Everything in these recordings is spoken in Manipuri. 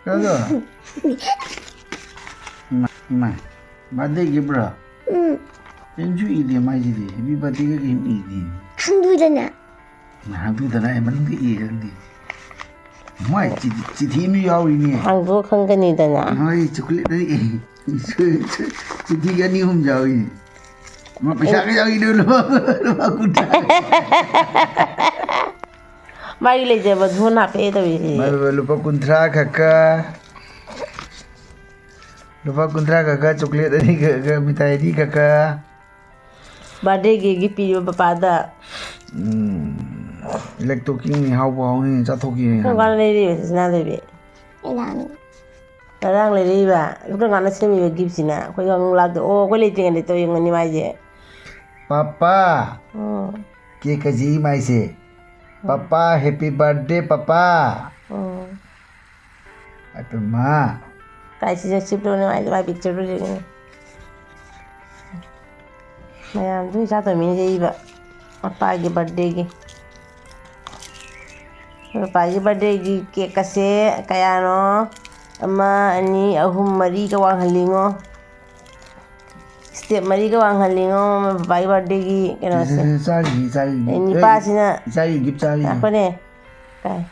Kado? Ma, birthday gibra. Enju idi mai jidi. Happy birthday ka game idi. Hangdudana. Hangdudana ay manung di idi. Mai chiti nu yawi ni. Hangdu khangani dana. Mai chocolate ni. Chiti ka ni hum jawi. Ma pisa ka jawi dulu. Aku dah. Mari le jaba dhuna pe da wi. Mai lupa kuntra kakak. Lupa kuntra kakak chocolate ni kakak mitai di kakak. Birthday gi pi papa da. Electroking ni hau bau ni chathoki ni. Ko gan le ri sina de bi. Ilang. Tarang le ri ba. Ko gan na semi gi sina. Ko yang la do o ko le ting ni to yang ni mai je. Papa. Ke kaji mai se. Papa happy birthday papa. Apa ma? Kai si sip do ni mai picture do ni. Mayam tu cha to min je ba. Papa ki birthday ki. Papa ki birthday ki cake kase kaya no. Ama ani ahum mari ka wang halingo. Step mari ka wang halingo papa ki birthday ki kena se. Sari. Ini pas na. Sari gift sari. Apa ni? Kai.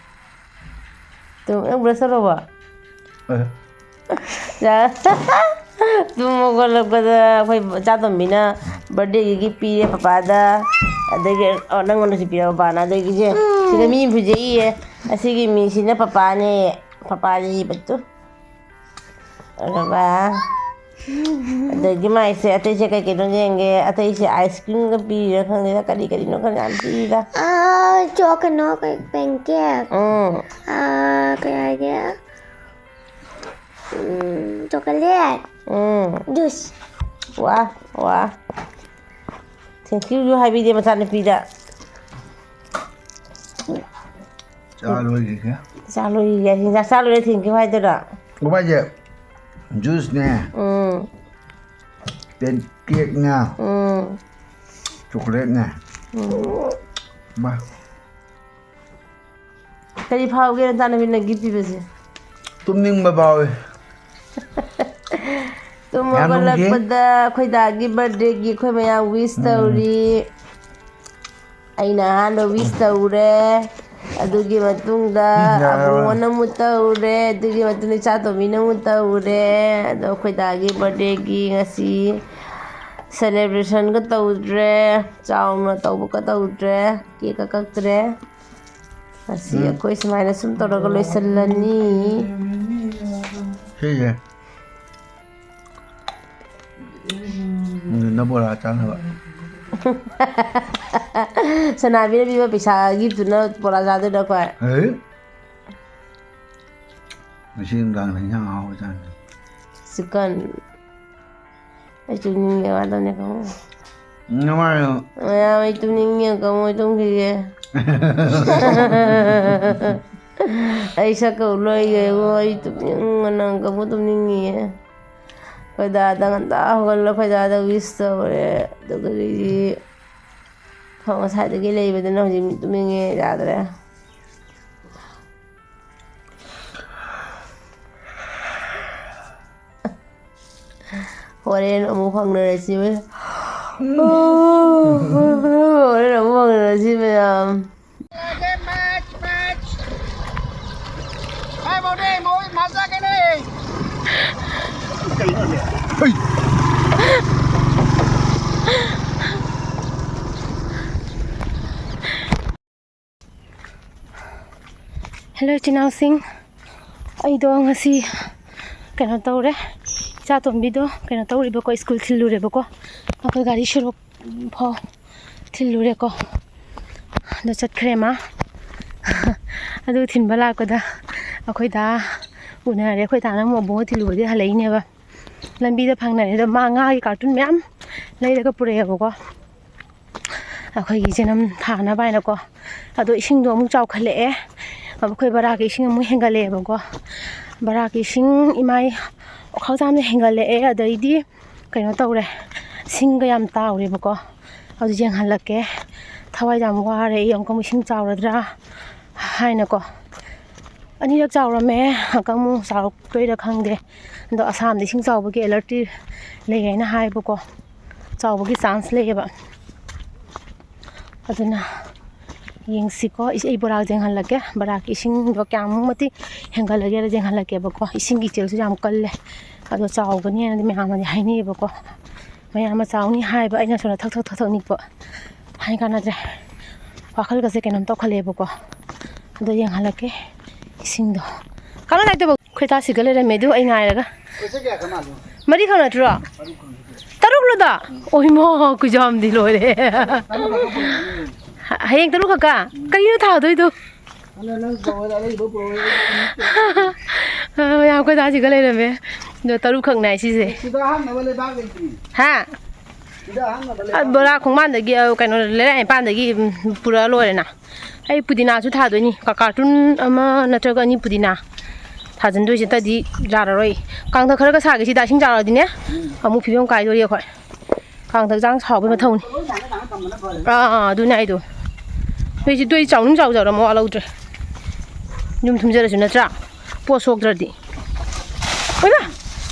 Tu yang berasa apa? Ya. Tu mau kalau kita jatuh bina birthday gigi pi papa ada orang orang si pi papa ada gigi je. Sini mi puji ye. Asigi mi sini papa ni betul. Apa? Ada gimana sih? Ada sih kayak gitu nggak? Ada sih ice cream ke pi kan dia kali no kan nanti dah. Chocolate kayak pancake. Kayak coklat. Jus. Wah. Thank you happy dia macam ni dah. Salo lagi ke? Salo ya, salo ni thank you hai tu dah. Kau baca jus ni. Pancake ni. Coklat ni. Bah. Kali phao ke nanti nak bina gift besi. Tumning babaw. Tu mau kalau pada kau dah gi birthday gi kau maya wish tauri. Aina halo wish taure. Adugi matung dah. Abu mana mutaure. Adugi matung ni cato mina mutaure. Ado kau dah gi birthday gi ngasi celebration ka taure. Caw na tau buka taure. Cake ka tre. Asi aku ismaila sum tora kalau isalani. Siya. Nak bola macam apa? Sanabi na biba pisa gitu na bola jatuh dah kau. Mesin gang ni yang awak macam. Sukan. Itu ni yang ada ni kamu. Nama Ya itu ni yang kamu itu ni. Aisyah kau lagi itu yang kamu tu ni. Kau dah dengan tahu kalau kau dah ada wish boleh tu kali. Kau masih ada gila ibu tu nak jadi tu ni ada lah. Orang nak mufang dari sini. Orang nak mufang dari sini. Hai mau đi, mau masak cái này. Hello Chinau Singh. Ai do ngasi kana tawre. Cha tombi do kana tawri bako school thilure bako. Ako gari shuruk pho thilure ko. Do chat krema. Adu thin bala ko da. Akhoi da unare khoi ta na mo bo thilu de halai ne ba. Lambi da phang na ne da ma nga ki cartoon myam lai da ka pure ba ko. Akhoi gi jenam tha na bai na ko. Adu ising do mu chaw khale e. Akhoi bara ki ising mu hengale ba ko. ꯕꯔꯥꯛꯀꯤ ꯏꯁꯤꯡ ꯏꯃꯥꯏ ꯋꯥꯈꯜꯖꯥꯝꯅ ꯍꯦꯟꯒꯠꯂꯛꯑꯦ ꯑꯗꯩꯗꯤ ꯀꯩꯅꯣ ꯇꯧꯔꯦ ꯁꯤꯡꯒ ꯌꯥꯝ ꯇꯥꯎꯔꯦꯕꯀꯣ ꯍꯧꯖꯤꯛ ꯌꯦꯡꯍꯜꯂꯛꯀꯦ ꯊꯋꯥꯏ ꯌꯥꯝ ꯋꯥꯔꯦ ꯑꯩ ꯑꯃꯨꯛ ꯏꯁꯤꯡ ꯆꯥꯎꯔꯗ꯭ꯔꯥ ꯍꯥꯏꯅꯀꯣ ꯑꯅꯤꯔꯛ ꯆꯥꯎꯔꯝꯃꯦ ꯑꯃꯨꯛ ꯆꯥꯎꯔꯛꯇꯣꯏꯔꯥ ꯈꯪꯗꯦ ꯑꯗꯣ ꯑꯁꯥꯝꯗ ꯏꯁꯤꯡ ꯆꯥꯎꯕꯒꯤ ꯑꯦꯂꯔꯠꯇꯤ ꯂꯩ ꯍꯥꯏꯅ ꯍꯥꯏꯕꯀꯣ ꯆꯥꯎꯕꯒꯤ ꯆꯥꯟꯁ ꯂꯩꯌꯦꯕ ꯑꯗꯨꯅ ꯌꯦꯡꯁꯤꯀꯣ ꯑꯩ ꯕꯣꯔꯥꯛ ꯌꯦꯡꯍꯜꯂꯛꯀꯦ ꯕꯣꯔꯥꯛꯀꯤ ꯏꯁꯤꯡꯗꯣ ꯀꯌꯥꯃꯨꯛ ꯃꯇꯤꯛ ꯍꯦꯟꯒꯠꯂꯒꯦꯅ ꯌꯦꯡꯍꯜꯂꯛꯀꯦꯕꯀꯣ ꯏꯁꯤꯡꯒꯤ ꯏꯆꯦꯜꯁꯨ ꯌꯥꯝ ꯀꯜꯂꯦ ꯑꯗꯣ ꯆꯥꯎꯒꯅꯤ ꯃꯌꯥꯝꯅꯗꯤ ꯍꯥꯏꯅꯩꯌꯦꯕꯀꯣ ꯃꯌꯥꯝꯅ ꯆꯥꯎꯅꯤ ꯍꯥꯏꯕ ꯑꯩꯅ ꯁꯣꯝꯗ ꯊꯛ ꯅꯤꯛꯄ ꯍꯥꯏ ꯀꯥꯟꯅꯗ꯭ꯔꯦ ꯋꯥꯈꯜꯒꯁꯦ ꯀꯩꯅꯣꯝ ꯇꯧꯈꯠꯂꯛꯑꯦꯕꯀꯣ ꯑꯗꯣ ꯌꯦꯡꯍꯜꯂꯛꯀꯦ ꯏꯁꯤꯡꯗꯣ ꯀꯥꯟꯅ ꯂꯥꯛꯇꯕ ꯈꯣꯏꯇꯥꯁꯤꯒ ꯂꯩꯔꯝꯃꯦ ꯑꯗꯨ ꯑꯩ ꯉꯥꯏꯔꯒ पैसे क्या कमा लो 3 ꯈꯛ ꯅꯠꯇ꯭ꯔꯣ 3ꯂꯣꯗ ꯑꯣꯏꯃꯣ ꯀꯨꯖꯥꯝꯗꯤ ꯂꯣꯏꯔꯦ ꯍꯌꯦꯡ 3 ꯈꯛꯀ ꯀꯔꯤꯅꯣ ꯊꯥꯗꯣꯏꯗꯣ ꯃꯌꯥꯝ ꯈꯣꯏꯇꯥꯁꯤꯒ ꯂꯩꯔꯝꯃꯦ ꯑꯗꯣ 3 ꯈꯛ ꯅꯥꯏ ꯁꯤꯁꯦ सीधा हम वाले भाग गई थी ꯍꯥ सीधा हम वाले ꯕꯣꯔꯥ ꯈꯣꯡꯕꯥꯟꯗꯒꯤ ꯀꯩꯅꯣ ꯂꯩꯔꯥꯏ ꯃꯄꯥꯟꯗꯒꯤ ꯄꯨꯔꯛꯑ ꯂꯣꯏꯔꯦꯅ ꯑꯩ ꯄꯨꯗꯤꯅꯥꯁꯨ ꯊꯥꯗꯣꯏꯅꯤ ꯀꯥꯔꯇꯨꯟ ꯑꯃ ꯅꯠꯇ꯭ꯔꯒ 2 ꯄꯨꯗꯤꯅꯥ ꯊꯥꯖꯤꯟꯗꯣꯏꯁꯦ ꯇꯗꯤ ꯌꯥꯔꯔꯣꯏ ꯀꯥꯡꯊꯛ ꯈꯔꯒ ꯁꯥꯒꯦ ꯁꯤꯗ ꯏꯁꯤꯡ ꯆꯥꯎꯔꯗꯤꯅꯦ ꯑꯃꯨꯛ ꯐꯤꯕꯝ ꯀꯥꯏꯗꯣꯔꯤ ꯑꯩꯈꯣꯏ ꯀꯥꯡꯊꯛ ꯆꯥꯡ ꯁꯥꯎꯕꯒꯤ ꯃꯊꯧꯅꯤ ꯑꯗꯨꯅꯦ ꯑꯩꯗꯣ ꯇꯣꯏ ꯆꯥꯎꯅꯤꯡ ꯆꯥꯎꯖꯔ ꯃꯋꯥ ꯂꯧꯗ꯭ꯔꯦ ꯌꯨꯝ ꯊꯨꯝꯖꯔꯁꯨ ꯅꯠꯇ꯭ꯔꯥ ꯄꯣꯠ ꯁꯣꯛꯇ꯭ꯔꯗꯤ ꯑꯣꯏꯃ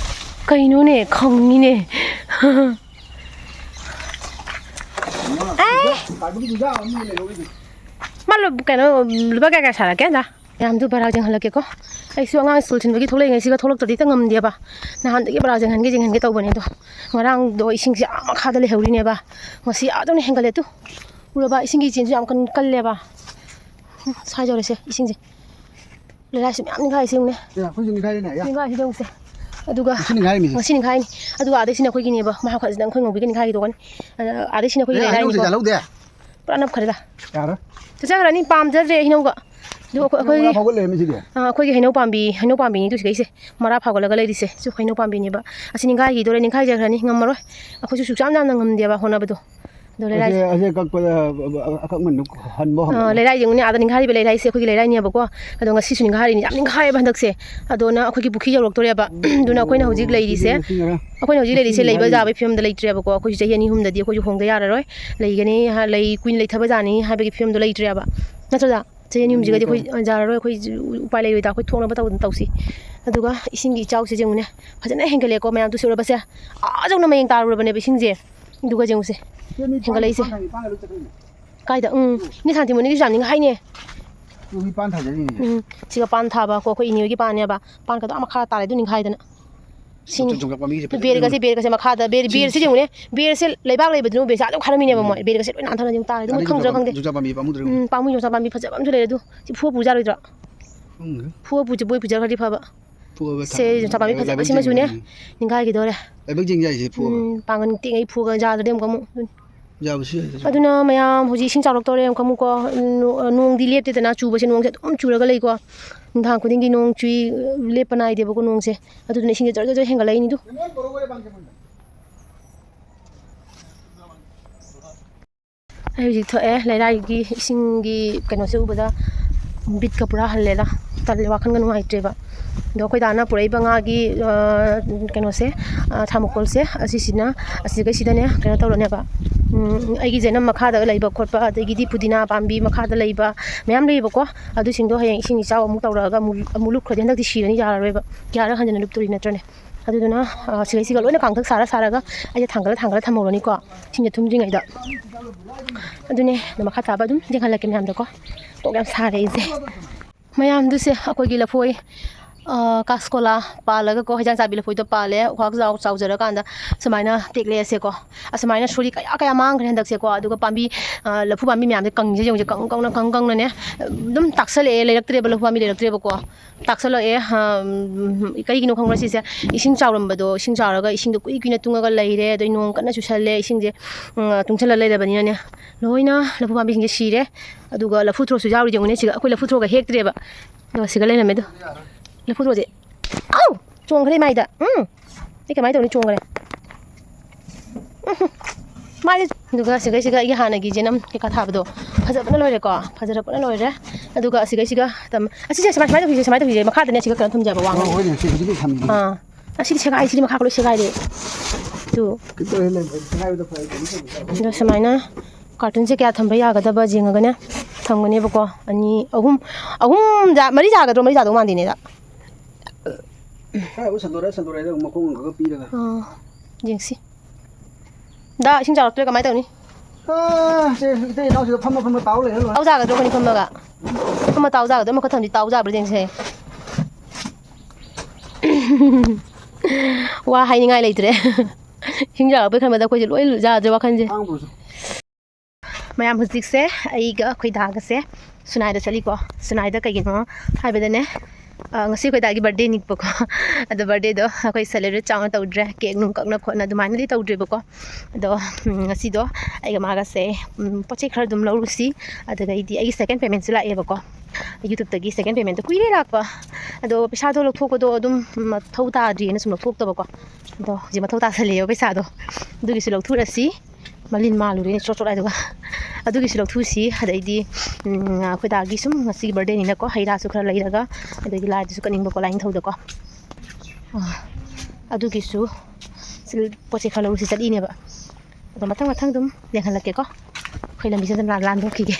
ꯀꯩꯅꯣꯅꯦ ꯈꯪꯉꯤꯅꯦ ꯀꯩꯅꯣ ꯂꯨꯄꯥ ꯀꯌꯥ ꯁꯥꯔꯛꯀꯦ ꯍꯟꯗ ꯌꯥꯝꯗꯨ ꯕꯔꯥ ꯌꯦꯡꯍꯜꯂꯛꯀꯦꯀꯣ ꯑꯩꯁꯨ ꯑꯉꯥꯡ ꯁ꯭ꯀꯨꯜ ꯊꯤꯟꯕꯒꯤ ꯊꯣꯛꯂꯛꯏꯉꯩꯁꯤꯒ ꯊꯣꯛꯂꯛꯇ꯭ꯔꯗꯤ ꯍꯦꯛꯇ ꯉꯝꯗꯦꯕ ꯅꯍꯥꯟꯗꯒꯤ ꯕꯔꯥ ꯌꯦꯡꯍꯟꯒꯦ ꯇꯧꯕꯅꯦ ꯑꯗꯣ ꯉꯔꯥꯡꯗꯣ ꯏꯁꯤꯡꯁꯦ ꯌꯥꯝ ꯃꯈꯥꯗ ꯂꯩꯍꯧꯔꯤꯅꯦꯕ ꯉꯁꯤ ꯑꯗꯨꯝ ꯍꯦꯟꯒꯠꯂꯦ ꯇꯨ ꯎꯔꯕ ꯏꯁꯤꯡꯒꯤ ꯆꯦꯟꯁꯨ ꯌꯥꯝ ꯀꯜꯂꯦꯕ ꯁꯥꯏꯖꯧꯔꯁꯦ ꯏꯁꯤꯡꯁꯦ ꯂꯩꯔꯥꯏꯁꯨ ꯃꯌꯥꯝ ꯅꯤꯡꯈꯥꯏ ꯏꯁꯤꯡꯅꯦ ꯅꯤꯡꯈꯥꯏꯁꯤꯗ ꯑꯃꯨꯛꯁꯦ ꯑꯗꯨꯒ ꯉꯁꯤ ꯅꯤꯡꯈꯥꯏꯅꯤ ꯑꯗꯨꯒ ꯑꯥꯗꯩꯁꯤꯅ ꯑꯩꯈꯣꯏꯒꯤꯅꯦꯕ ꯃꯍꯥꯛ ꯈꯖꯤꯛꯇꯪ ꯑꯩꯈꯣꯏ ꯉꯧꯕꯤꯒ ꯅꯤꯡꯈꯥꯏꯈꯤꯗꯧꯒꯅꯤ ꯑꯥꯗꯩꯁꯤꯅ ꯑꯩꯈꯣꯏꯒꯤ ꯂꯩꯔꯥꯏꯅꯤꯀꯣ ꯄꯨꯔꯥ ꯅꯞꯈ꯭ꯔꯦꯗ ꯆꯠꯆꯈ꯭ꯔꯅꯤ ꯄꯥꯝꯖꯗ꯭ꯔꯦ ꯍꯩꯅꯧꯒ ꯑꯗꯨ ꯑꯩꯈꯣꯏꯒꯤ ꯍꯩꯅꯧ ꯄꯥꯝꯕꯤꯅꯤ ꯇꯨꯁꯤꯗꯩꯁꯦ ꯃꯔꯥ ꯐꯥꯎꯒꯠꯂꯒ ꯂꯩꯔꯤꯁꯦ ꯁꯤ ꯍꯩꯅꯧ ꯄꯥꯝꯕꯤꯅꯦꯕ ꯑꯁꯤ ꯅꯤꯡꯈꯥꯏꯈꯤꯗꯣꯔꯦ ꯅꯤꯡꯈꯥꯏꯖꯈ꯭ꯔꯅꯤ ꯉꯝꯃꯔꯣꯏ ꯑꯩꯈꯣꯏꯁꯨ ꯁꯨꯛ ꯌꯥꯝꯅ ꯉꯝꯗꯦꯕ ꯍꯣꯠꯅꯕꯗꯣ ꯑꯗꯣ ꯂꯩꯔꯥꯏ ꯌꯦꯡꯉꯨꯅꯦ ꯑꯥꯗ ꯅꯤꯡꯈꯥꯏꯔꯤꯕ ꯂꯩꯔꯥꯏꯁꯦ ꯑꯩꯈꯣꯏꯒꯤ ꯂꯩꯔꯥꯏꯅꯦꯕꯀꯣ ꯑꯗꯣ ꯉꯁꯤꯁꯨ ꯅꯤꯡꯈꯥꯏꯔꯤꯅꯤ ꯌꯥꯝ ꯅꯤꯡꯈꯥꯏꯑꯕ ꯍꯟꯗꯛꯁꯦ ꯑꯗꯨꯅ ꯑꯩꯈꯣꯏꯒꯤ ꯄꯨꯈ꯭ꯔꯤ ꯌꯧꯔꯛꯇꯣꯔꯦꯕ ꯑꯗꯨꯅ ꯑꯩꯈꯣꯏꯅ ꯍꯧꯖꯤꯛ ꯂꯩꯔꯤꯁꯦ ꯂꯩꯕ ꯌꯥꯕꯒꯤ ꯐꯤꯕꯝꯗ ꯂꯩꯇ꯭ꯔꯦꯕꯀꯣ ꯑꯩꯈꯣꯏꯁꯨ ꯆꯍꯤ 2-3ꯗꯤ ꯑꯩꯈꯣꯏꯁꯨ ꯍꯣꯡꯗ ꯌꯥꯔꯔꯣꯏ ꯀꯨꯏꯅ ꯂꯩꯊꯕ ꯖꯥꯅꯤ ꯍꯥꯏꯕꯒꯤ ꯐꯤꯕꯝꯗꯣ ꯂꯩꯇ꯭ꯔꯦꯕ ꯅꯠꯇ꯭ꯔꯗ ꯆꯍꯤ 2-3ꯒꯗꯤ ꯑꯩꯈꯣꯏ ꯌꯥꯔꯔꯣꯏ ꯑꯩꯈꯣꯏ ꯎꯄꯥꯏ ꯂꯩꯔꯣꯏꯗ ꯑꯩꯈꯣꯏ ꯊꯣꯛꯅꯕ ꯇꯧꯁꯤ ꯑꯗꯨꯒ ꯏꯁꯤꯡꯒꯤ ꯏꯆꯥꯎꯁꯦ ꯌꯦꯡꯉꯨꯅꯦ ꯐꯖꯅ ꯍꯦꯟꯒꯠꯂꯦꯀꯣ ꯃꯌꯥꯝ ꯇꯨꯁꯤꯔꯕꯁꯦ ꯌꯧꯅ ꯃꯌꯦꯡ ꯇꯥꯔꯨꯔꯕꯅꯦꯕ ꯏꯁꯤꯡꯁꯦ ꯑꯗꯨꯒ ꯌꯦꯡꯉꯨꯁꯦ ꯍꯦꯟꯒꯠꯂꯛꯏꯁꯦ ꯀꯥꯏꯗ ꯏꯅꯦ ꯁꯥꯟꯇꯤꯃꯣꯅꯤꯒꯤꯁꯨ ꯌꯥꯝ ꯅꯤꯡꯈꯥꯏꯅꯦ ꯁꯤꯒ ꯄꯥꯟ ꯊꯥꯕ ꯀꯣ ꯑꯩꯈꯣꯏ ꯏꯅꯦ ꯍꯣꯏꯒꯤ ꯄꯥꯟꯅꯦꯕ ꯄꯥꯟꯒꯗꯣ ꯃꯈꯥ ꯇꯥꯔꯦ ꯑꯗꯨ ꯅꯤꯡꯈꯥꯏꯗꯅ ꯁꯤꯅꯤ ꯕꯦꯔꯒꯁꯦ ꯃꯈꯥꯗ ꯕꯦꯔꯁꯦ ꯌꯦꯡꯉꯨꯅꯦ ꯕꯦꯔꯁꯦ ꯂꯩꯕꯥꯛ ꯂꯩꯕꯗꯨꯅ ꯕꯦꯔꯁꯦ ꯑꯗꯨꯝ ꯈꯔꯝꯃꯤꯅꯦꯕ ꯃꯣꯏ ꯕꯦꯔꯒꯁꯦ ꯂꯣꯏ ꯅꯥꯟꯊꯅ ꯑꯗꯨꯝ ꯇꯥꯔꯦ ꯑꯗꯨ ꯃꯣꯏ ꯈꯪꯗ꯭ꯔꯥ ꯈꯪꯗꯦ ꯄꯥꯝꯃꯨ ꯌꯣꯡꯆꯥꯛ ꯄꯥꯝꯕꯤ ꯐꯖꯕ ꯑꯃꯁꯨ ꯂꯩꯔꯦ ꯑꯗꯨ ꯁꯤ ꯐꯨꯒ ꯄꯨꯖꯥꯔꯣꯏꯗ꯭ꯔꯣ ꯐꯨꯒ ꯕꯣꯏ ꯄꯨꯖꯈ꯭ꯔꯗꯤ ꯐꯕ ꯁꯦ ꯌꯣꯡꯆꯥꯛ ꯄꯥꯝꯕꯤ ꯐꯖꯕ ꯁꯤꯃꯁꯨꯅꯦ ꯅꯤꯡꯈꯥꯏꯈꯤꯗꯣꯔꯦ ꯄꯥꯡꯒꯟ ꯇꯦꯡꯉꯩ ꯐꯨꯒ ꯌꯥꯗ꯭ꯔꯗꯤ ꯑꯃꯨꯛ ꯑꯗꯨꯅ ꯃꯌꯥꯝ ꯍꯧꯖꯤꯛꯏꯁꯤꯡ ꯆꯥꯎꯔꯛꯇꯧꯔꯦ ꯑꯃꯨꯛꯀꯣ ꯅꯣꯡꯗꯤ ꯂꯦꯞꯇꯦꯗꯅ ꯆꯨꯕꯁꯦ ꯅꯣꯡꯁꯦ ꯑꯗꯨꯝ ꯆꯨꯔꯒ ꯂꯩꯀꯣ ꯅꯨꯡꯗꯥꯡ ꯈꯨꯗꯤꯡꯒꯤ ꯅꯣꯡ ꯆꯨꯏ ꯂꯦꯞꯄ ꯅꯥꯏꯗꯦꯕꯀꯣ ꯅꯣꯡꯁꯦ ꯑꯗꯨꯗꯨꯅ ꯏꯁꯤꯡꯁꯦ ꯖꯔ ꯖꯔ ꯍꯦꯟꯒꯠꯂꯛꯏꯅꯤ ꯑꯗꯨ ꯑꯩ ꯍꯧꯖꯤक ꯊꯣꯛꯑꯦ ꯂꯩꯔꯥꯏꯒꯤ ꯏꯁꯤꯡꯒꯤ ꯀꯩꯅꯣꯁꯦ ꯎꯕꯗ ꯕꯤꯠꯀ ꯄꯨꯔꯥ ꯍꯜꯂꯦꯗ ꯇꯜꯂꯦ ꯋꯥꯈꯜꯒ ꯅꯨꯡꯉꯥꯏꯇ꯭ꯔꯦꯕ ꯑꯗꯣ ꯑꯩꯈꯣꯏ ꯗꯥꯅ ꯄꯨꯔꯛꯏꯕ ꯉꯥꯒꯤ ꯀꯩꯅꯣꯁꯦ ꯊꯥꯔꯃꯣꯀꯣꯜꯁꯦ ꯑꯁꯤꯒꯩꯁꯤꯗꯅꯦ ꯀꯩꯅꯣ ꯇꯧꯔꯅꯦꯕ ꯑꯩꯒꯤ ꯖꯦꯅꯝ ꯃꯈꯥꯗ ꯂꯩꯕ ꯈꯣꯠꯄ ꯑꯗꯒꯤꯗꯤ ꯄꯨꯗꯤꯅꯥ ꯄꯥꯝꯕꯤ ꯃꯈꯥꯗ ꯂꯩꯕ ꯃꯌꯥꯝ ꯂꯩꯌꯦꯕꯀꯣ ꯑꯗꯨꯁꯤꯡꯗꯣ ꯍꯌꯦꯡ ꯏꯁꯤꯡ ꯏꯆꯥꯎ ꯑꯃꯨꯛ ꯇꯧꯔꯛꯑꯒ ꯑꯃꯨꯛ ꯂꯨꯞꯈ꯭ꯔꯗꯤ ꯍꯟꯗꯛꯇꯤ ꯁꯤꯔꯅꯤ ꯌꯥꯔꯔꯣꯏꯕ ꯀꯌꯥꯔꯛ ꯍꯟꯖꯤꯟꯅ ꯂꯨꯞꯇꯣꯔꯤ ꯅꯠꯇ꯭ꯔꯅꯦ ꯑꯗꯨꯗꯨꯅ ꯁꯤꯒꯩꯁꯤꯒ ꯂꯣꯏꯅ ꯀꯥꯡꯊꯛ ꯁꯥꯔꯒ ꯑꯩꯁꯦ ꯊꯥꯡꯒꯠꯂ ꯊꯝꯍꯧꯔꯅꯤꯀꯣ ꯏꯁꯤꯡꯁꯦ ꯊꯨꯝꯗ꯭ꯔꯤꯉꯩꯗ ꯑꯗꯨꯅꯦ ꯃꯈꯥ ꯇꯥꯕ ꯑꯗꯨꯝ ꯌꯦꯡꯍꯜꯂꯛꯀꯦ ꯃꯌꯥꯝꯗꯀꯣ ꯀꯣꯛ ꯌꯥꯝ ꯁꯥꯔꯦ ꯑꯩꯁꯦ ꯃꯌꯥꯝꯗꯨꯁꯦ ꯑꯩꯈꯣꯏꯒꯤ ꯂꯐꯣꯏ ꯀꯥꯁꯀꯣꯂꯥ ꯄꯥꯜꯂꯒꯀꯣ ꯍꯩꯖꯥꯡ ꯆꯥꯕꯤ ꯂꯐꯣꯏꯗꯣ ꯄꯥꯜꯂꯦ ꯆꯥꯎꯖꯔꯀꯥꯟꯗ ꯁꯨꯃꯥꯏꯅ ꯇꯦꯛꯂꯛꯑꯁꯦꯀꯣ ꯑꯁꯨꯃꯥꯏꯅ ꯁꯣꯔꯤ ꯀꯌꯥ ꯃꯥꯡꯈ꯭ꯔꯦ ꯍꯟꯗꯛꯁꯦꯀꯣ ꯑꯗꯨꯒ ꯄꯥꯝꯕꯤ ꯂꯐꯨ ꯄꯥꯝꯕꯤ ꯃꯌꯥꯝꯁꯦ ꯀꯪꯉꯤꯁꯦ ꯌꯦꯡꯉꯨꯁꯦ ꯀꯪꯅꯅꯦ ꯑꯗꯨꯝ ꯇꯥꯛꯁꯜꯂꯛꯑꯦ ꯂꯩꯔꯛꯇ꯭ꯔꯦꯕ ꯂꯐꯨ ꯄꯥꯝꯕꯤ ꯂꯩꯔꯛꯇ꯭ꯔꯦꯕꯀோ ꯇꯥꯛꯁꯜꯂꯛꯑꯦ ꯀꯩꯒꯤꯅꯣ ꯈꯪꯕ꯭ꯔꯥ ꯁꯤꯁꯦ ꯏꯁꯤꯡ ꯆꯥꯎꯔꯝꯕꯗꯣ ꯏꯁꯤꯡ ꯆꯥꯎꯔꯒ ꯏꯁꯤꯡꯗꯣ ꯀꯨꯏꯅ ꯇꯨꯡꯉꯒ ꯂꯩꯔꯦ ꯑꯗꯩ ꯅꯣꯡ ꯀꯟꯅ ꯆꯨꯁꯜꯂꯦ ꯏꯁꯤꯡꯁꯦ ꯇꯨꯡꯁꯜꯂ ꯂꯩꯔꯕꯅꯤꯅꯅꯦ ꯂꯣꯏꯅ ꯂꯐꯨ ꯄꯥꯝꯕꯤꯁꯤꯡꯁꯦ ꯁꯤꯔꯦ ꯑꯗꯨꯒ ꯂꯐꯨ ꯊ꯭ꯔꯣꯁꯨ ꯌꯥꯎꯔꯤ ꯌꯦꯡꯉꯨꯅꯦ ꯁꯤꯒ ꯑꯩꯈꯣꯏ ꯂꯐꯨ ꯊ꯭ꯔꯣꯒ ꯍꯦꯛꯇ꯭ꯔꯦꯕ ꯑꯗꯨꯒ ꯁꯤꯒ ꯂꯩꯔꯝꯃꯦ ꯑꯗꯣ ꯂꯐꯨ ꯊ꯭ꯔꯣꯁꯦ ꯆꯣꯡꯈ꯭ꯔꯦ ꯃꯥꯏꯗ ꯑꯩ ꯀꯃꯥꯏꯅ ꯇꯧꯅꯤ ꯆꯣꯡꯈ꯭ꯔꯦ ꯃꯥꯏ ꯑꯗꯨꯒ ꯁꯤꯒꯩꯁꯤꯒ ꯑꯩꯒꯤ ꯍꯥꯟꯅꯒꯤ ꯖꯦꯅꯝ ꯀꯩꯀꯥ ꯊꯥꯕꯗꯣ ꯐꯖꯕꯅ ꯂꯣꯏꯔꯦꯀꯣ ꯐꯖꯔꯛꯄꯅ ꯂꯣꯏꯔꯦ ꯑꯗꯨꯒ ꯑꯁꯤꯒꯩꯁꯤꯒ ꯑꯁꯤꯁꯦ ꯁꯨꯃꯥꯏꯅ ꯇꯧꯁꯤꯁꯦ ꯃꯈꯥꯗꯅꯦ ꯁꯤꯒ ꯀꯩꯅꯣ ꯊꯝꯖꯕ ꯋꯥꯡꯉ ꯍꯣꯏꯅꯦ ꯁꯤ ꯍꯧꯖꯤꯛꯀꯤ ꯊꯝꯃꯤ ꯑꯁꯤꯗꯤ ꯁꯦꯒꯥꯏ ꯁꯤꯗꯤ ꯃꯈꯥ ꯂꯣꯏ ꯁꯦꯒꯥꯏꯔꯦ ꯇꯨ ꯑꯗꯣ ꯁꯨꯃꯥꯏꯅ ꯀꯥꯔꯇꯨꯟꯁꯦ ꯀꯌꯥ ꯊꯝꯕ ꯌꯥꯒꯗꯕ ꯌꯦꯡꯉꯒꯅꯦ ꯊꯝꯒꯅꯦꯕꯀꯣ 2 3 ꯃꯔꯤ ꯆꯥꯒꯗ꯭ꯔꯣ ꯃꯔꯤ ꯆꯥꯗꯧ ꯃꯥꯟꯗꯦꯅꯦꯗ ꯁꯟꯗꯣꯔꯛꯑꯦ ꯃꯈꯣꯡꯒ ꯄꯤꯔꯒ ꯌꯦꯡꯁꯤ ꯗꯥ ꯏꯁꯤꯡ ꯆꯥꯔꯛꯇ꯭ꯔꯦ ꯀꯃꯥꯏꯅ ꯇꯧꯅꯤ ꯁꯦ 이때 나오시다 펌마 따오 래 ꯇꯥꯎ 자ꯒꯗ꯭ꯔꯣ ꯈꯅꯤ ꯐꯝꯃꯒ ꯐꯝꯃ ꯇꯥꯎ 자ꯒꯗ꯭ꯔꯣ ꯑꯃꯈꯛ ꯊꯝꯗꯤ ꯇꯥꯎ 자ꯕ꯭ꯔꯥ ꯌꯦꯡꯁꯦ ꯋꯥ ꯍꯥꯏꯅꯤꯡꯉꯥꯏ ꯂꯩꯇ꯭ꯔꯦ ꯏꯁꯤꯡ ꯆꯥꯔꯛꯄꯩ ꯈꯟꯕꯗ ꯑꯩꯈꯣꯏꯁꯦ ꯂꯣꯏ ꯌꯥꯗ꯭ꯔꯦ ꯋꯥꯈꯜꯁꯦ ꯃꯌꯥꯝ ꯍꯧꯖꯤꯛꯁꯦ ꯑꯩꯒ ꯑꯩꯈꯣꯏ ꯗꯥꯒꯁꯦ ꯁꯨꯅꯥꯏꯗ ꯆꯠꯂꯤꯀꯣ ꯁꯨꯅꯥꯏꯗ ꯀꯩꯒꯤꯅꯣ ꯍꯥꯏꯕꯗꯅꯦ ꯉꯁꯤ ꯑꯩꯈꯣꯏ ꯗꯥꯒꯤ ꯕꯥꯔꯗꯦ ꯅꯤꯛꯄꯀꯣ ꯑꯗꯣ ꯕꯥꯔꯗꯦꯗꯣ ꯑꯩꯈꯣꯏ ꯁꯦꯂꯦꯕ꯭ꯔꯦꯠ ꯆꯥꯎꯅ ꯇꯧꯗ꯭ꯔꯦ ꯀꯦꯛ ꯅꯨꯡ ꯀꯛꯅ ꯈꯣꯠꯅ ꯑꯗꯨꯃꯥꯏꯅꯗꯤ ꯇꯧꯗ꯭ꯔꯦꯕꯀꯣ ꯑꯗꯣ ꯉꯁꯤꯗꯣ ꯑꯩꯒ ꯃꯥꯒꯁꯦ ꯄꯣꯠ ꯆꯩ ꯈꯔ ꯑꯗꯨꯝ ꯂꯧꯔꯨꯁꯤ ꯑꯗꯨꯗꯩꯗꯤ ꯑꯩꯒꯤ ꯁꯦꯀꯦꯟ ꯄꯦꯃꯦꯟꯁꯨ ꯂꯥꯛꯑꯦꯕꯀꯣ ꯌꯨꯇꯨꯕꯇꯒꯤ ꯁꯦꯀꯦꯟ ꯄꯦꯃꯦꯟꯇꯣ ꯀꯨꯏꯔꯦ ꯂꯥꯛꯄ ꯑꯗꯣ ꯄꯩꯁꯥꯗꯣ ꯂꯧꯊꯣꯛꯄꯗꯣ ꯑꯗꯨꯝ ꯃꯊꯧ ꯇꯥꯗ꯭ꯔꯤꯑꯅ ꯁꯨꯝ ꯂꯧꯊꯣꯛꯇꯕꯀꯣ ꯑꯗꯣ ꯍꯧꯖꯤꯛ ꯃꯊꯧ ꯇꯥꯁꯜꯂꯦꯕ ꯄꯩꯁꯥꯗꯣ ꯑꯗꯨꯒꯤꯁꯨ ꯂꯧꯊꯣꯛꯎꯔꯁꯤ ꯃꯂꯤꯟ ꯃꯥꯜꯂꯨꯔꯦꯅꯦ ꯆꯣꯠ ꯆꯣꯠ ꯍꯥꯏꯗꯨꯒ ꯑꯗꯨꯒꯤꯁꯨ ꯂꯧꯊꯣꯛꯎꯁꯤ ꯑꯗꯩꯗꯤ ꯑꯩꯈꯣꯏ ꯗꯥꯒꯤ ꯁꯨꯝ ꯉꯁꯤꯒꯤ ꯕꯥꯔꯗꯦꯅꯤꯅꯀꯣ ꯍꯩ ꯔꯥꯁꯨ ꯈꯔ ꯂꯩꯔꯒ ꯑꯗꯒꯤ ꯂꯥꯏꯗꯨꯁꯨ ꯀꯠꯅꯤꯡꯕꯀꯣ ꯂꯥꯏꯅꯤꯡꯊꯧꯗꯀꯣ ꯑꯗꯨꯒꯤꯁꯨ ꯄꯣꯠ ꯆꯩ ꯈꯔ ꯂꯧꯔꯨꯁꯤ ꯆꯠꯂꯤꯅꯦꯕ ꯑꯗꯣ ꯃꯊꯪ ꯑꯗꯨꯝ ꯌꯦꯡꯍꯜꯂꯛꯀꯦꯀꯣ ꯑꯩꯈꯣই ꯂꯝꯕꯤꯁꯦ ꯑꯗꯨꯝ ꯂꯥꯟꯊꯣꯛꯈꯤꯒꯦ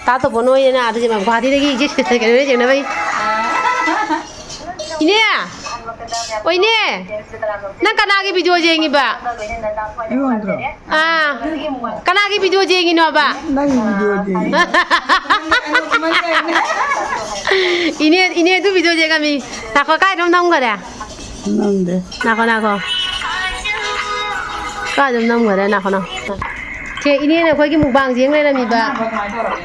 Tato pono yana ada jema guhati lagi je kene jena bai ini ya oh ini nang kana ki video jengi ba kana ki video jengi no ba nang video jengi ini itu video jengi kami nako kai dom dom kada nang de nako kai dom dom kada nako 제 이내는 거기 무방 쟁래랍니다.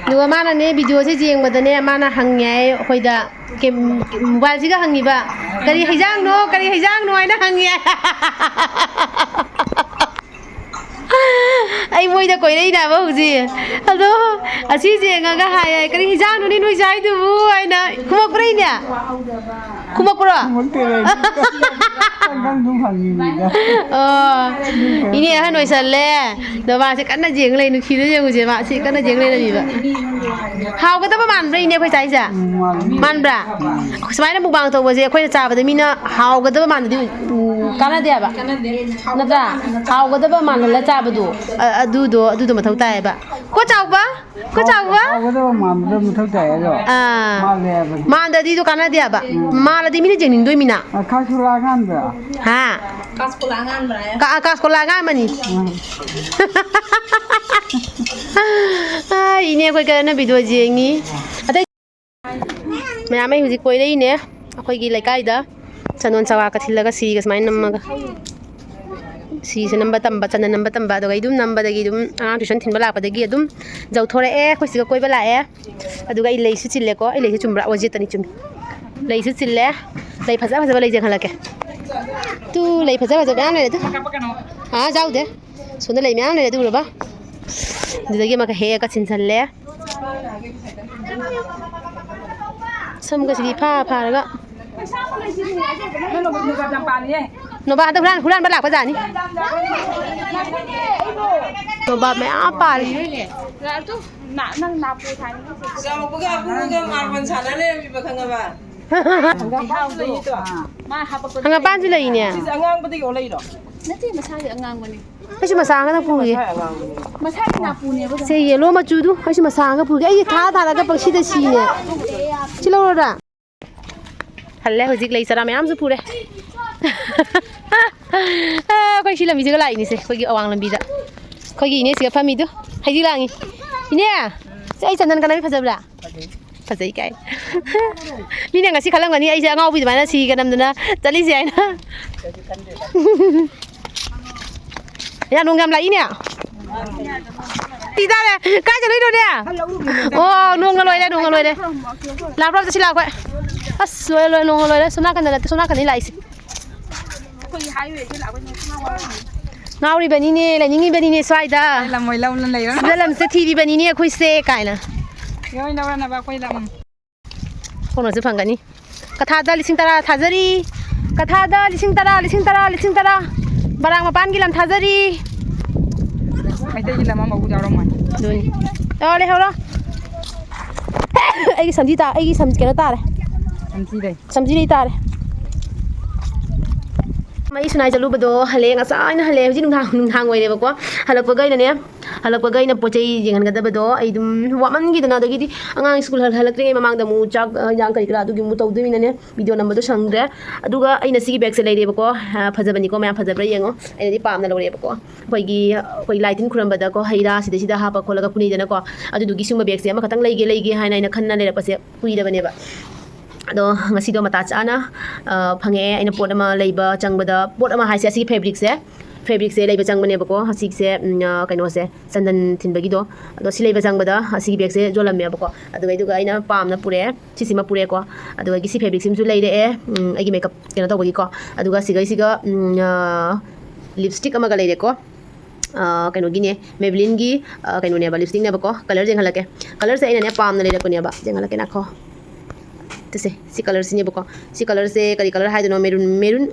누가 만나네 비디오에 쟁badane 만나 항해 거기다 모바일지가 항이바. 그리 해장노 하이나 항해. ai môi da coi đây nè bố gì alo à chị gì ngang cái hai cái gì giang nó đi nuôi trái từ bố ai nè không mặc đây nè không mặc bro ini ya nuôi sần le đó bà sẽ cắn nó giếng lên khi nó giếng gì bà chị cắn nó giếng lên là gì vậy hao cái tao màn đây nè quay trái gì màn bra smile nó bang tàu bữa giờ quay trà vào đây mina hao cái tao màn đi cắn nó đi à bà nó ra hao cái tao màn là trà vào đủ adudo mathau tai ba ko chau ba adudo mathau tai rồi ma da di do kana dia ba ma la di mi jeng ning doi mina kasulangan ba ha kasulangan mani ini koi kana video jeng ni atai maya mai huji koi dei ne akoi gi laikai da chanon chawa ka thilaga si ga smai namma si number tamba chana number tamba do gaidum number dagi dum tuition thin bala padagi dum jau thore e khoi siga koi bala e aduga I lei su chille ko I lei su chumbra waje tani chum lei su chille lei phaja lei jeng halake tu lei phaja bam le tu ha jau de sona lei myam le du ba dagi ma ka he ka chin challe sam ga si pha raga nó ba tao hulan bắt lạc bây giờ nhỉ nó ba mẹ áp bà đi hàng ban gì lấy nè hay chứ mà sáng cái thằng gì xe yellow mà chú du hay chứ mà sáng cái phụ cái thà là cái bác sĩ đấy xí nè chứ lâu rồi đã hẳn hồi dịch lấy sao mẹ am giúp phụ đấy coi chỉ làm gì cái lại nè coi cái awang làm gì đó coi cái này sẽ phải mi đó hay gì là gì nè ai chân cái này phải làm phải dạy cái mi này ngasih kalang cái này ai sẽ ngau bị mà nó xì cái nằm đó chali gì nè Ya nung ngam lại nè. Đi ra nè, cái cho lấy đồ nè. Ô, nung lôi đây. Làm rồi sẽ làm vậy. À, rồi nung lôi đấy, số nào cần đi lại. Nào đi bên này, lại những bên này xoay ta. Làm mồi lâu lên này đó. Giờ làm sẽ thi đi bên này, khui xe cái nè. Rồi đâu ra nào quay làm. Không nói gì phẳng cái ní. Kathada lising tara thazari. Kathada lising tara. Barang mapan gilam thazari. Mày thấy gì làm mà cũng giàu đâu mà. Rồi. Đó lấy heo đó. Ai samji ta, ai samji cái nó ta đây. Samji đây ta đây. Mai sunai jalu bado hale nga sa na hale jin nung hang wai le ba ko halak bagai na ne halak bagai na pochei jingan ga da bado ai dum waman gi na da gi di angang school halak ring mamang da mu chak yang kai kra du gi mu tau dumi na ne video number do sangre aduga ai na sigi bag se lai re ba ko phajabani ko ma phajabra yengo ai di pam na lo re ba ko koi gi koi lighting khuram ba da ko haira sida ha pa kholaga puni da na ko adu du gi sung ba bag se ma khatang lai ge hai na khan na le pa se pui da bane ba ado ngasi do mata chana phange aina pot ama leiba changbada pot ama haise asi fabric se leiba changbane bako hasi se kaino se sandan thinbagi do ado si leiba changbada asi bag se jolame bako ado gai do aina pam na pure sisima pure ko ado gi si fabric sim ju leire e agi makeup kena to bagi ko ado ga siga lipstick ama ga leire ko kaino gi ne Maybelline gi kaino ne ba lipstick ne bako color jeng halake color se aina ne pam na leire ko ne ba jeng halake na kho si color sini bako si color se kali color hai do maroon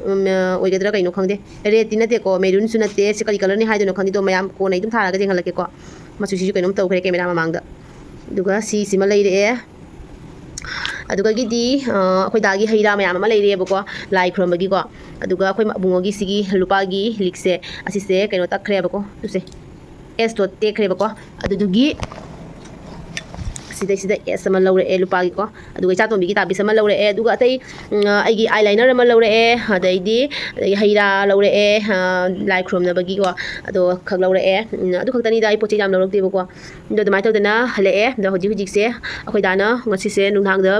oi gadra kaino khangde red tinate ko maroon sunate si kali color ni hai do khangdi do mayam ko nei dum thara ga jeng halake ko machu si kaino taw khre camera mamang da duga si sima lei re aduga gi di khoi da gi haira mayam ma lei re bako lai khrom gi ko aduga khoi bungo gi sigi lupa gi likse asi se kaino tak khre bako tu se s to te khre bako adu gi sida sama laure e lupa gi ko aduga cha to mi gi ta bi sama laure e aduga tai ai gi eyeliner ma laure e adai di haira laure e light chrome na bagi ko ado khak laure e adu khak tani dai pochi jam laure te ko do mai to dana hale e do hoji se akhoi dana ngasi se nunghang da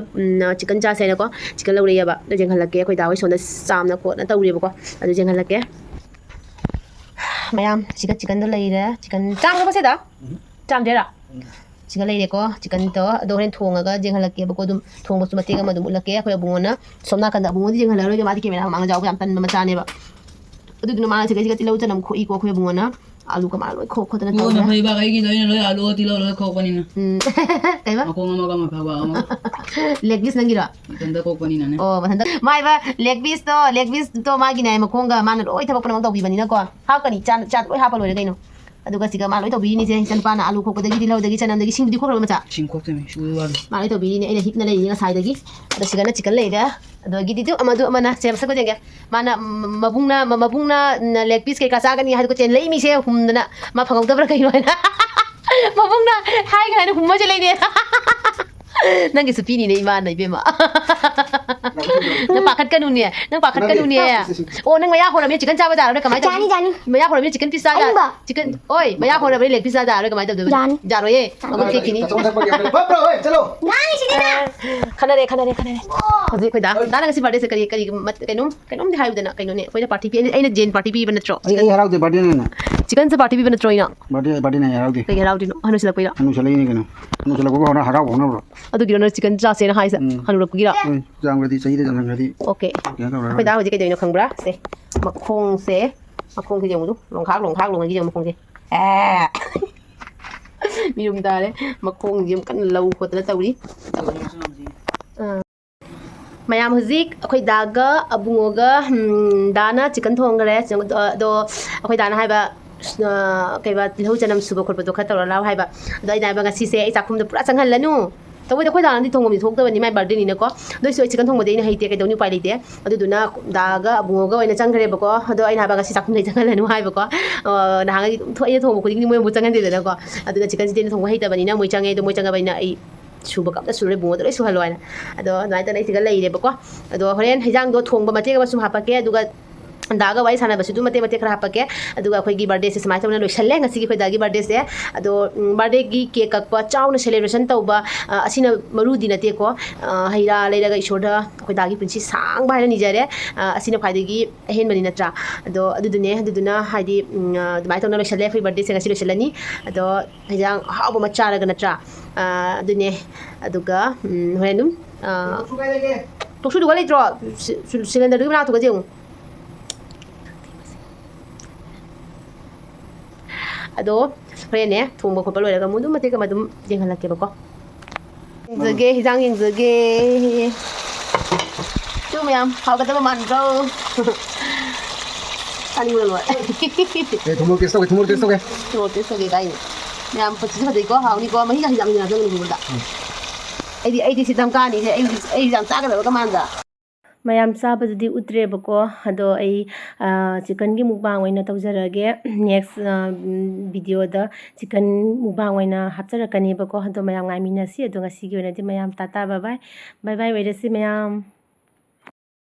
chicken cha se na ko chicken laure ya ba do jeng halake akhoi da hoi son da sam na ko na tawre ko adu jeng halake mayam chicken do leire chicken cham ko se da cham de ra chicken lei ko chicken to do ren thonga ga jeng halake ba ko dum thong ba sumate ga ma dum lake ko bungona somna kan da bungo jeng halaro ga ma di kemera ma jaw ga tan ma cha ne ba adu dum ma chicken ti lo chanam kho i ko bungona alu ka ma lo kho tan ko na phai ba ga gi noi lo alu ti lo kho ko ni na kai ba ko ma ba ma leg piece nangi ra tan da ko ni na ne oh ma tan mai ba leg piece to ma gi nai ma khong ga ma na oi thaba pa ma to bi bani na ko ha ka ni chan oi ha pa lo ga no aduga siga ma loi to bi ni se san pa na alu kho ko dagi dilau dagi chanam dagi sing di kho ma cha sing ko te me shu wa ma loi to bi ni ina hip na lei ni sai dagi ada siga na chicken lei da ado gi di tu amana se sa ko jenge mana mabungna leg piece ke ka sa ga ni ha ko chen lei mi se hum na ma phangau ta bra kai noi na mabungna hai ga na hum ma che lei ne nang gi supi ni nei ma nai be ma nang pa khat ka nu ne o nang maya khora me chicken cha ba da ra kamai ta jani maya khora me chicken pizza da chicken oi maya khora me leg pizza da ra kamai ta do ja ro ye ma ke kini चलो khana re hoji khoi da nang si birthday se kari kainum di hayu da na kainu ne khoi da party pi aina jen party pi ban tro ये हराउ दे बर्थडे ने ना chicken se party pi ban tro ina birthday ने हराउ दे kai harau di no hanu sila pira anu चले नहीं कनो anu चले को होना हराउ होना bro adu gi no chicken cha se na hai sa hanu ro gira जांग रदी सही दे जांग रदी okay क्या कर रहा khoi da hoji kai do no khangbra se makhong ki jeng du long khak long gi jeng makhong se mi rum da le makhong jim kan lau ko ta tawri mayam huzik akhoi daga abungoga dana chicken thongre do akhoi dana haiba kai ba tilhau chanam suba khorpa do khatar law haiba do ina ba ngasi se ai chakhum da pura changhal lanu tawai da khoi dana di thongom thok ta bani mai birthday ni na ko do so chicken thong bade ina haite kai do ni pai leite adu duna daga abungoga oina changhre ba ko do ina ba ngasi chakhum dai changhal lanu haiba ko na hanga thoi thong ko ni mo bu changhal de na ko adu chicken si de thong haita bani na moi changai do moi changa bani na ai suba kam da sure bungo da su halwa na ado nai ta nai siga lei re ba ko ado horen hejang do thong ba mate ga su hapa ke aduga ꯗꯥꯒ ꯋꯥꯔꯤ ꯁꯥꯟꯅꯕꯁꯨ ꯑꯗꯨꯝ ꯃꯇꯦꯛ ꯈꯔ ꯍꯥꯞꯄꯛꯀꯦ ꯑꯗꯨꯒ ꯑꯩꯈꯣꯏꯒꯤ ꯕꯥꯔꯗꯦꯁꯦ ꯁꯨꯃꯥꯏꯅ ꯇꯧꯅ ꯂꯣꯏꯁꯜꯂꯦ ꯉꯁꯤꯒꯤ ꯑꯩꯈꯣꯏ ꯗꯥꯒꯤ ꯕꯥꯔꯗꯦꯁꯦ ꯑꯗꯣ ꯕꯥꯔꯗꯦꯒꯤ ꯀꯦꯛ ꯀꯛꯄ ꯆꯥꯎꯅ ꯁꯦꯂꯦꯕ꯭ꯔꯦꯁꯟ ꯇꯧꯕ ꯑꯁꯤꯅ ꯃꯔꯨꯗꯤ ꯅꯠꯇꯦꯀꯣ ꯍꯩ ꯔꯥ ꯂꯩꯔꯒ ꯏꯁꯣꯔꯗ ꯑꯩꯈꯣꯏ ꯗꯥꯒꯤ ꯄꯨꯟꯁꯤ ꯁꯥꯡꯕ ꯍꯥꯏꯅ ꯅꯤꯖꯔꯦ ꯑꯁꯤꯅ ꯈ꯭ꯋꯥꯏꯗꯒꯤ ꯑꯍꯦꯟꯕꯅꯤ ꯅꯠꯇ꯭ꯔꯥ ꯑꯗꯣ ꯑꯗꯨꯗꯨꯅ ꯍꯥꯏꯗꯤ ꯑꯗꯨꯃꯥꯏꯅ ꯇꯧꯅ ꯂꯣꯏꯁꯜꯂꯦ ꯑꯩꯈꯣꯏ ꯕꯥꯔꯗꯦꯁꯦ ꯉꯁꯤ ꯂꯣꯏꯁꯜꯂꯅꯤ ꯑꯗꯣ ꯍꯦꯟꯖꯥꯡ ꯑꯍꯥꯎꯕ ꯑꯃ ꯆꯥꯔꯒ ꯅꯠꯇ꯭ꯔꯥ ꯑꯗꯨꯅꯦ ꯑꯗꯨꯒ ꯍꯣꯔꯦꯟ ꯑꯗꯨꯝ ꯇꯣꯛꯁꯨꯗꯨꯒ ꯂꯩꯇ꯭ꯔꯣ ꯁꯤꯂꯤꯟꯗꯔꯗꯨꯒꯤ ꯃꯅꯥꯛꯇꯨꯒ ꯌꯦꯡꯉꯨ ꯑꯗꯣ ꯍꯣꯔꯦꯟꯅꯦ ꯊꯣꯡꯕ ꯈꯣꯠꯄ ꯂꯣꯏꯔꯒ ꯑꯗꯨꯝ ꯃꯇꯦꯛ ꯑꯃ ꯑꯗꯨꯝ ꯌꯦꯡꯍꯜꯂꯛꯀꯦꯕꯀꯣ ꯌꯦꯡꯖꯒꯦ ꯍꯤꯟꯖꯥꯡ ꯌꯦꯡꯖꯒꯦ ꯆꯨ ꯃꯌꯥꯝ ꯍꯥꯎꯒꯗꯕ ꯃꯥꯟꯗ꯭ꯔꯣ ꯆꯥꯅꯤꯡꯕ ꯂꯣꯏ Thumur test toge, thumur test toge. Test ꯇꯧꯒꯦ ꯀꯥꯏꯅ ꯃꯌꯥꯝ ꯄꯣꯠꯁꯤꯁꯨ ꯐꯖꯩꯀꯣ ꯍꯥꯎꯅꯤꯀꯣ ꯃꯍꯤꯒ ꯍꯤꯟꯖꯥꯡ ꯑꯩꯗꯤ ꯁꯤ ꯀꯥꯅꯤꯁꯦ ꯑꯩ ꯌꯥꯝ ꯆꯥꯒꯗꯕ ꯀꯃꯥꯟꯗ ꯃꯌꯥꯝ ꯆꯥꯕꯗꯨꯗꯤ ꯎꯠꯇ꯭ꯔꯦꯕꯀꯣ ꯑꯗꯣ ꯑꯩ ꯆꯤꯛꯀꯟꯒꯤ ꯃꯨꯛꯕꯥꯡ ꯑꯣꯏꯅ ꯇꯧꯖꯔꯒꯦ ꯅꯦꯛꯁ ꯚꯤꯗꯤꯑꯣꯗ ꯆꯤꯛꯀꯟ ꯃꯨꯛꯕꯥꯡ ꯑꯣꯏꯅ ꯍꯥꯞꯆꯔꯛꯀꯅꯦꯕꯀꯣ ꯑꯗꯣ ꯃꯌꯥꯝ ꯉꯥꯏꯃꯤꯟꯅꯁꯤ ꯑꯗꯣ ꯉꯁꯤꯒꯤ ꯑꯣꯏꯅꯗꯤ ꯃꯌꯥꯝ ꯇꯥꯇꯥ ꯕꯥꯏ ꯕꯥꯏ ꯑꯣꯏꯔꯁꯤ ꯃꯌꯥꯝ